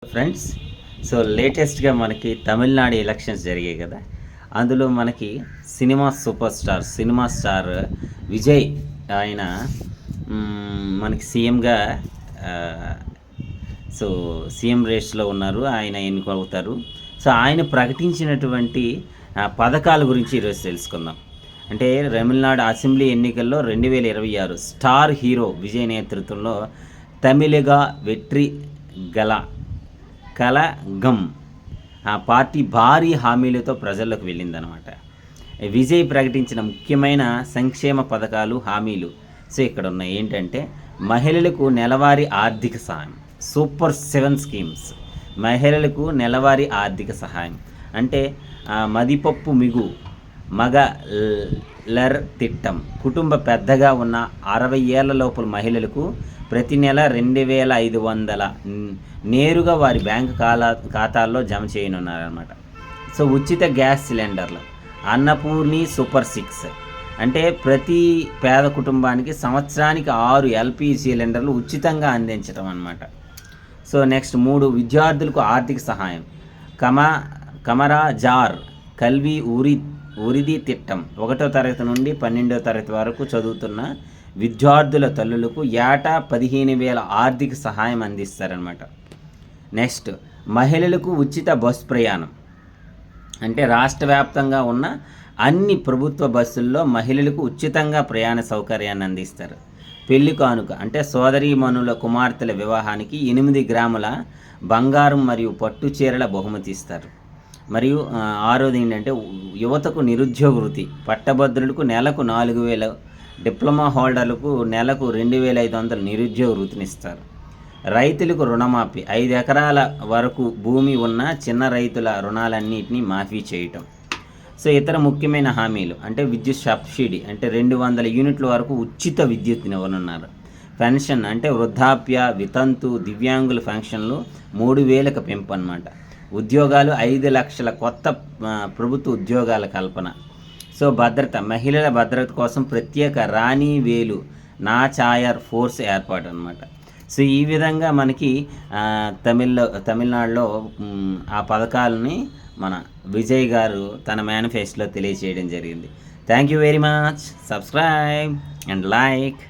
Friends, so లేటెస్ట్గా మనకి Tamil Nadu elections జరిగాయి కదా. అందులో మనకి సినిమా స్టార్ విజయ్ ఆయన మనకి సీఎంగా సో సీఎం రేస్లో ఉన్నారు. ఆయన ఎన్నుకవుతారు. సో ఆయన ప్రకటించినటువంటి పథకాల గురించి ఈరోజు తెలుసుకుందాం. అంటే తమిళనాడు అసెంబ్లీ ఎన్నికల్లో 2026 స్టార్ హీరో విజయ్ నేతృత్వంలో తమిళగా వెట్రి కలగం ఆ పార్టీ భారీ హామీలతో ప్రజల్లోకి వెళ్ళిందనమాట. విజయ్ ప్రకటించిన ముఖ్యమైన సంక్షేమ పథకాలు, హామీలు సో ఇక్కడ ఉన్నాయి. ఏంటంటే మహిళలకు నెలవారీ ఆర్థిక సహాయం, సూపర్ 7 స్కీమ్స్. మహిళలకు నెలవారీ ఆర్థిక సహాయం అంటే మదిపప్పు మిగు మగలర్ తిట్టం. కుటుంబ పెద్దగా ఉన్న 60 ఏళ్ల లోపల మహిళలకు ప్రతి నెల 2500 నేరుగా వారి బ్యాంకు ఖాతాల్లో జమ చేయనున్నారన్నమాట. సో ఉచిత గ్యాస్ సిలిండర్లు, అన్నపూర్ణి సూపర్ 6 అంటే ప్రతి పేద కుటుంబానికి సంవత్సరానికి 6 ఎల్పిజి సిలిండర్లు ఉచితంగా అందించడం అన్నమాట. సో నెక్స్ట్ 3 విద్యార్థులకు ఆర్థిక సహాయం. కమరా జార్ కల్వి ఉరిది తిట్టం. 1వ తరగతి నుండి 12వ తరగతి వరకు చదువుతున్న విద్యార్థుల తల్లులకు ఏటా 15,000 ఆర్థిక సహాయం అందిస్తారనమాట. నెక్స్ట్ మహిళలకు ఉచిత బస్ ప్రయాణం అంటే రాష్ట్ర వ్యాప్తంగా ఉన్న అన్ని ప్రభుత్వ బస్సుల్లో మహిళలకు ఉచితంగా ప్రయాణ సౌకర్యాన్ని అందిస్తారు. పెళ్లి కానుక అంటే సోదరీమణుల కుమార్తెల వివాహానికి 8 గ్రాముల బంగారం మరియు పట్టు చీరల బహుమతి ఇస్తారు. మరియు 6వది ఏంటంటే యువతకు నిరుద్యోగ వృత్తి. పట్టభద్రులకు నెలకు 4,000, డిప్లొమా హోల్డర్లకు నెలకు 2,500 నిరుద్యోగ వృత్తినిస్తారు. రైతులకు రుణమాఫీ. 5 ఎకరాల వరకు భూమి ఉన్న చిన్న రైతుల రుణాలన్నింటినీ మాఫీ చేయటం. సో ఇతర ముఖ్యమైన హామీలు అంటే విద్యుత్ సబ్సిడీ అంటే 200 యూనిట్ల వరకు ఉచిత విద్యుత్ని ఇవ్వనున్నారు. పెన్షన్ అంటే వృద్ధాప్య, వితంతు, దివ్యాంగుల పెన్షన్లు 3,000కి పెంపు అన్నమాట. ఉద్యోగాలు 5 లక్షల కొత్త ప్రభుత్వ ఉద్యోగాల కల్పన. సో భద్రత, మహిళల భద్రత కోసం ప్రత్యేక రాణి వేలు నాచాయర్ ఫోర్స్ ఏర్పాటు అనమాట. సో ఈ విధంగా మనకి తమిళనాడులో ఆ పథకాలని మన విజయ్ గారు తన మేనిఫెస్టోలో తెలియజేయడం జరిగింది. Thank you very much. Subscribe and like.